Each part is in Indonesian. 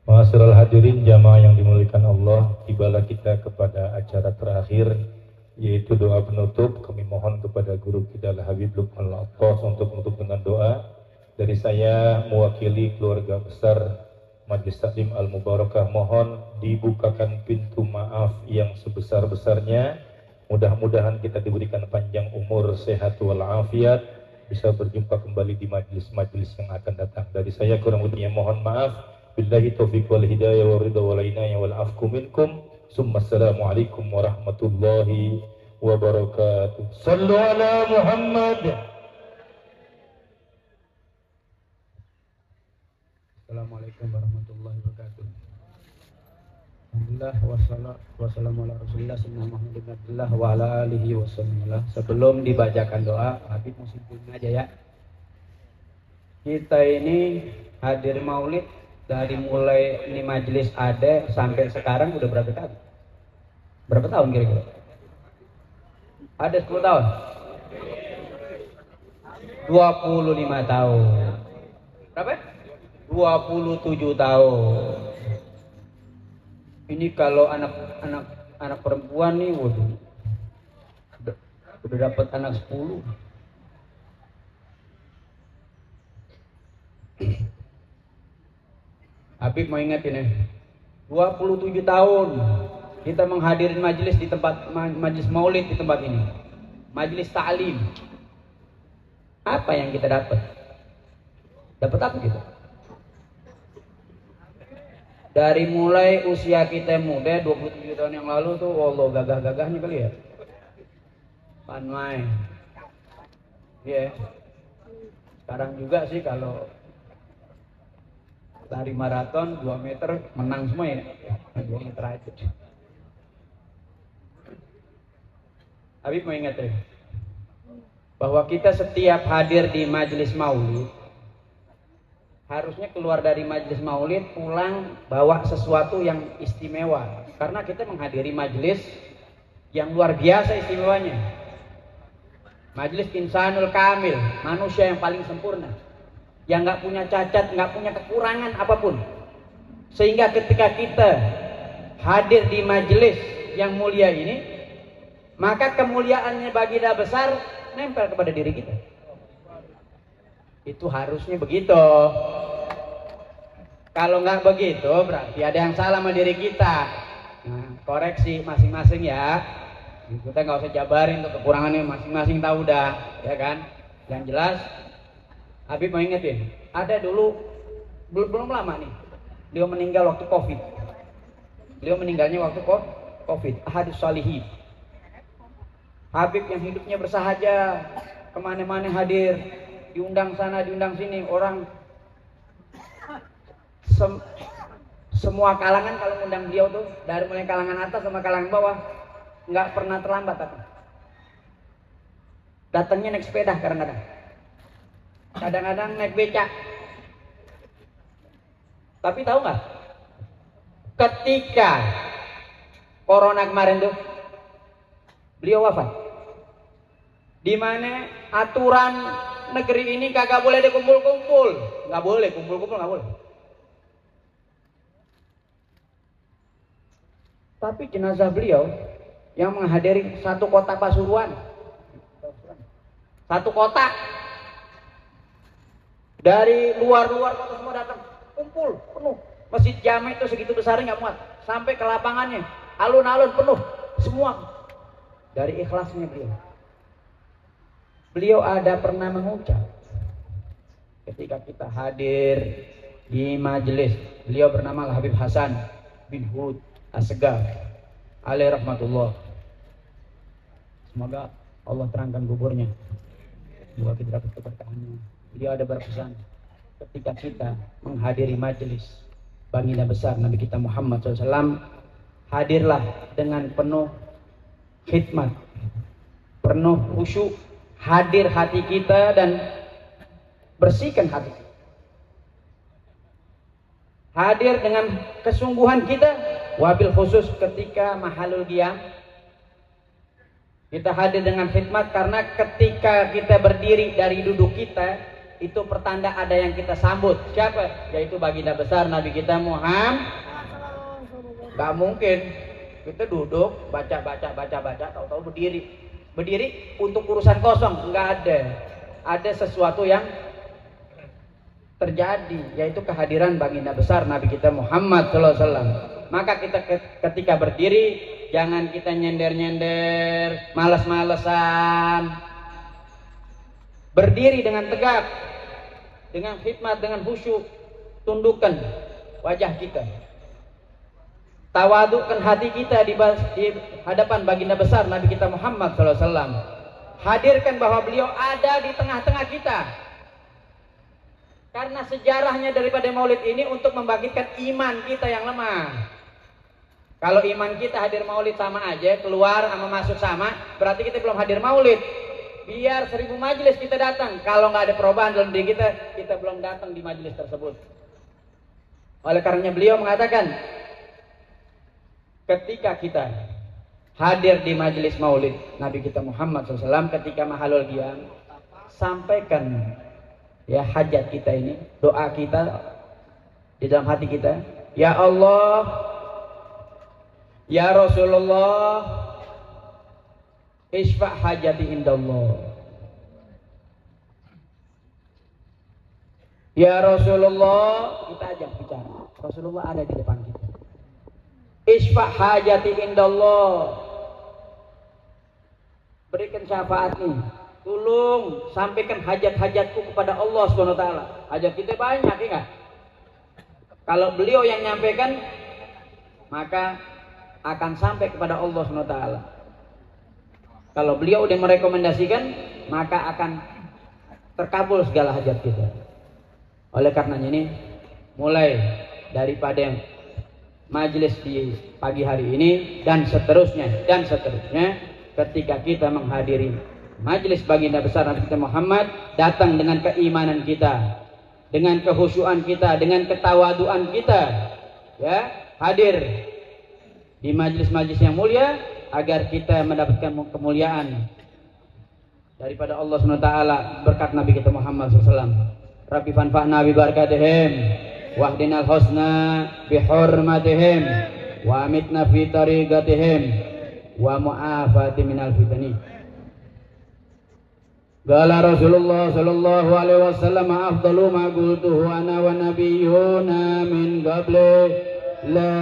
Ma'asyiral hadirin jamaah yang dimuliakan Allah, tibalah kita kepada acara terakhir yaitu doa penutup. Kami mohon kepada guru kita Al-Habib Luqman Al-Attas untuk menutup dengan doa. Dari saya mewakili keluarga besar Majelis Taklim Al-Mubarakah, mohon dibukakan pintu maaf yang sebesar-besarnya. Mudah-mudahan kita diberikan panjang umur, sehat walafiat, bisa berjumpa kembali di majelis-majelis yang akan datang. Dari saya kurang lebihnya mohon maaf. Billahi taufiq wal hidayah wal ridha wal inayah wal afku minkum. Assalamualaikum warahmatullahi wabarakatuh. Sallu ala Muhammad. Assalamualaikum warahmatullahi wabarakatuh. Alhamdulillah wassalamu ala rasulillah Muhammadillah wa ala alihi wasallam. Sebelum dibacakan doa, Habib mau simpulin aja ya. Kita ini hadir maulid dari mulai ini majelis ada sampai sekarang udah berapa tahun? Berapa tahun kira-kira? Ada 10 tahun? 25 tahun. Berapa? 27 tahun. Ini kalau anak perempuan nih, waduh, udah dapat anak 10. Habib mau ingetin ya, 27 tahun kita menghadiri majelis di tempat majelis maulid di tempat ini, majelis ta'lim. Apa yang kita dapat? Dapat apa kita? Dari mulai usia kita muda 27 tahun yang lalu tuh, Allah gagah-gagahnya kali ya. Panmai. Iya. Sekarang juga sih kalau lari maraton 2 meter menang semua ya. 2 meter aja. Habib mau ingat ya, bahwa kita setiap hadir di majelis maulid harusnya keluar dari majelis maulid pulang bawa sesuatu yang istimewa, karena kita menghadiri majelis yang luar biasa istimewanya. Majelis insanul kamil, manusia yang paling sempurna, yang nggak punya cacat, nggak punya kekurangan apapun. Sehingga ketika kita hadir di majelis yang mulia ini, maka kemuliaannya baginda besar nempel kepada diri kita. Itu harusnya begitu. Kalau nggak begitu berarti ada yang salah sama diri kita. Nah, koreksi masing-masing ya. Kita nggak usah jabarin tuh kekurangannya, masing-masing tahu dah, ya kan? Yang jelas, Habib mau ingetin, ada dulu belum lama nih, beliau meninggal waktu COVID. Beliau meninggalnya waktu COVID. Ahadus Salihin. Habib yang hidupnya bersahaja, kemana-mana hadir, diundang sana, diundang sini, orang semua kalangan kalau undang beliau tuh, dari mulai kalangan atas sama kalangan bawah, nggak pernah terlambat datang. Datangnya naik sepeda kadang-kadang naik becak. Tapi tahu nggak, ketika corona kemarin tuh beliau wafat, di mana aturan negeri ini kagak boleh dikumpul-kumpul, nggak boleh kumpul-kumpul, nggak boleh. Tapi jenazah beliau yang menghadiri satu kota Pasuruan, satu kota, dari luar-luar kota semua datang, kumpul penuh. Masjid Jami itu segitu besarnya nggak muat, sampai ke lapangannya, alun-alun penuh semua. Dari ikhlasnya beliau ada pernah mengucap ketika kita hadir di majelis, beliau bernama Habib Hasan bin Hud Asgar alaih rahmatullah. Semoga Allah terangkan kuburnya, semoga kita dapat keberkahannya. Beliau ada berpesan, ketika kita menghadiri majelis baginda besar Nabi kita Muhammad SAW, hadirlah dengan penuh khidmat, penuh khusyuk, hadir hati kita dan bersihkan hati. Hadir dengan kesungguhan kita, wabil khusus ketika mahalul qiyam. Kita hadir dengan khidmat, karena ketika kita berdiri dari duduk kita, itu pertanda ada yang kita sambut. Siapa? Yaitu baginda besar Nabi kita Muhammad. Gak mungkin kita duduk baca, tahu-tahu berdiri untuk urusan kosong. Nggak ada. Ada sesuatu yang terjadi, yaitu kehadiran baginda besar Nabi kita Muhammad SAW. Maka kita ketika berdiri, jangan kita nyender-nyender, malas-malesan. Berdiri dengan tegak, dengan khidmat, dengan khusyuk. Tundukkan wajah kita, tawadukkan hati kita di hadapan baginda besar Nabi kita Muhammad SAW. Hadirkan bahwa beliau ada di tengah-tengah kita. Karena sejarahnya daripada maulid ini untuk membangkitkan iman kita yang lemah. Kalau iman kita hadir maulid sama aja, keluar sama masuk sama, berarti kita belum hadir maulid. Biar 1000 majelis kita datang, kalau nggak ada perubahan dalam diri kita belum datang di majelis tersebut. Oleh karenanya beliau mengatakan, ketika kita hadir di majelis maulid Nabi kita Muhammad SAW, ketika mahalul qiyam, sampaikan ya hajat kita ini, doa kita di dalam hati kita. Ya Allah, ya Rasulullah, isfa' hajati indallah. Ya Rasulullah, kita ajak bicara. Rasulullah ada di depan kita. Isfa' hajati indallah. Berikan syafaat nih. Tolong sampaikan hajat-hajatku kepada Allah SWT. Hajat kita banyak, ya enggak? Kalau beliau yang nyampaikan, maka akan sampai kepada Allah SWT. Kalau beliau udah merekomendasikan, maka akan terkabul segala hajat kita. Oleh karenanya ini, mulai daripada majelis di pagi hari ini dan seterusnya, ketika kita menghadiri majelis baginda besar Nabi kita Muhammad, datang dengan keimanan kita, dengan kehusyuan kita, dengan ketawaduan kita, ya, hadir di majelis-majelis yang mulia agar kita mendapatkan kemuliaan daripada Allah SWT berkat Nabi kita Muhammad SAW. Rabbi fanfa'na bi barakatihim wahdinal husna bi hurmatihim wa amitna fi tariqatihim wa mu'afati minal fitani. Qala Rasulullah sallallahu alaihi wasallam, afdalu ma qultuhu ana wa nabiyyuna min qabli la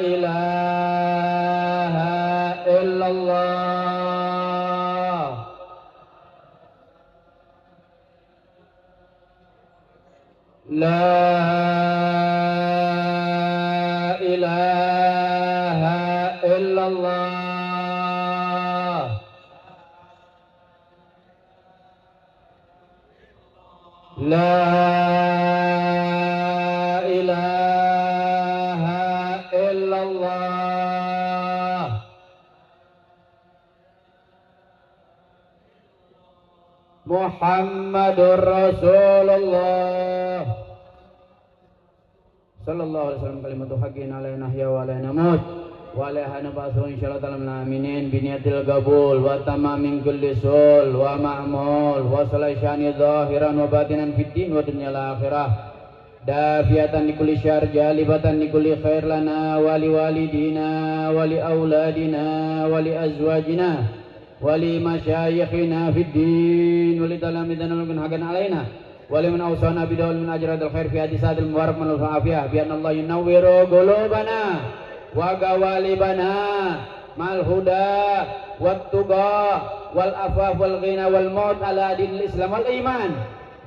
ilaha illallah. La ilaha illallah. La ilaha illallah. Muhammadur Rasulullah sallallahu alaihi wasallam. Kalimatu haqqin alaina nahya wa alaina namut wa alaina ba'su insyaallah ta'ala aminin bi niyatil qabul wa tamamin kulli sul wa ma'mul wa salashani zahiran wa batinan fid din wa dunyal akhirah dafiyatan li kulli syarr jalibatan li kulli khair lana wa li walidina wa li auladina wa li azwajina wa li masyayikhina fid din wa li talamidana min haqqan alaina waliman awsana bidawal min ajradil khair fi hadisatil mubarak manul afiyah bi anna Allah yunawwiru qulubana wa gawalibana mal huda wat tuqa wal afaf wal ghina wal maut ala dinil islam wal iman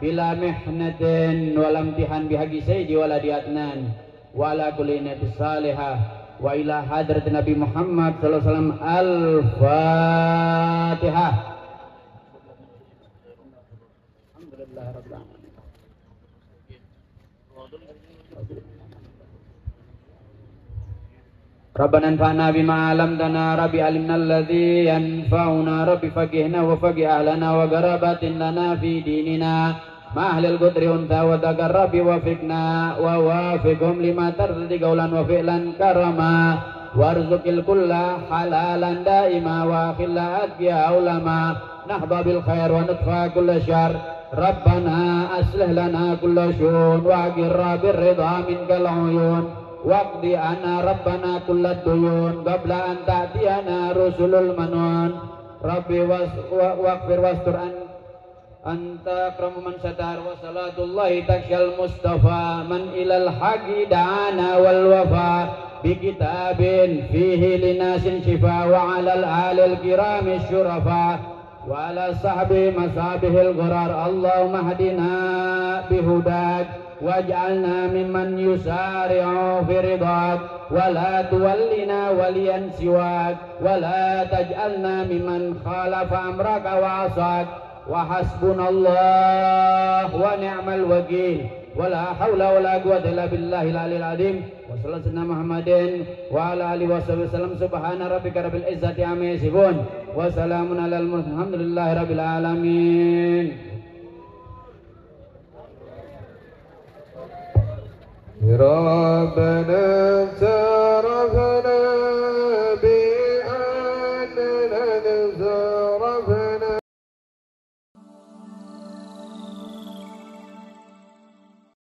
bila mihnatin wal imtihan bihaqi sayyidi waladiatnan wa ala kulli niyatis salihah wa ila hadrat Nabi Muhammad sallallahu alaihi wasallam. Al-Fatihah. Alhamdulillah rabbil alamin. Rabbana anfa'na bima 'allamtana rabbi alimna alladhi yanfa'una rabbi faqihna wa faqih ahlana wa garabatin lana fi dinina ma ahlil qudri unta wa dagar rabbi wafiqna wa wafiqhum lima tardhi qawlan wa fi'lan karama warzuqil kulla halalan daima wa khillat ya ulama نحظى بالخير وندفع كل شر ربنا أصلح لنا كل شؤون وأقر بالرضا منك العيون واقض عنا ربنا كل الديون قبل أن تأتينا رسل المنون ربي واغفر واستر أنت أكرم من ستر وصلاة الله تخشى المصطفى من إلى الحق دعانا والوفاء بكتاب فيه لناس شفاء وعلى الآل الكرام الشرفاء وعلى صحب مصابه الغرار اللهم اهدنا بهداك واجعلنا ممن يسارع في رضاك ولا تولنا وليا سواك ولا تجعلنا ممن خالف أمرك وعصاك وحسبنا الله ونعم الوكيل ولا حول ولا قوة إلا بالله العلي العظيم وصلى سيدنا محمد وعلى آله وصحبه وسلم سبحان ربك رب العزة عما يصفون وسلام على المرسلين الحمد لله رب العالمين. ربنا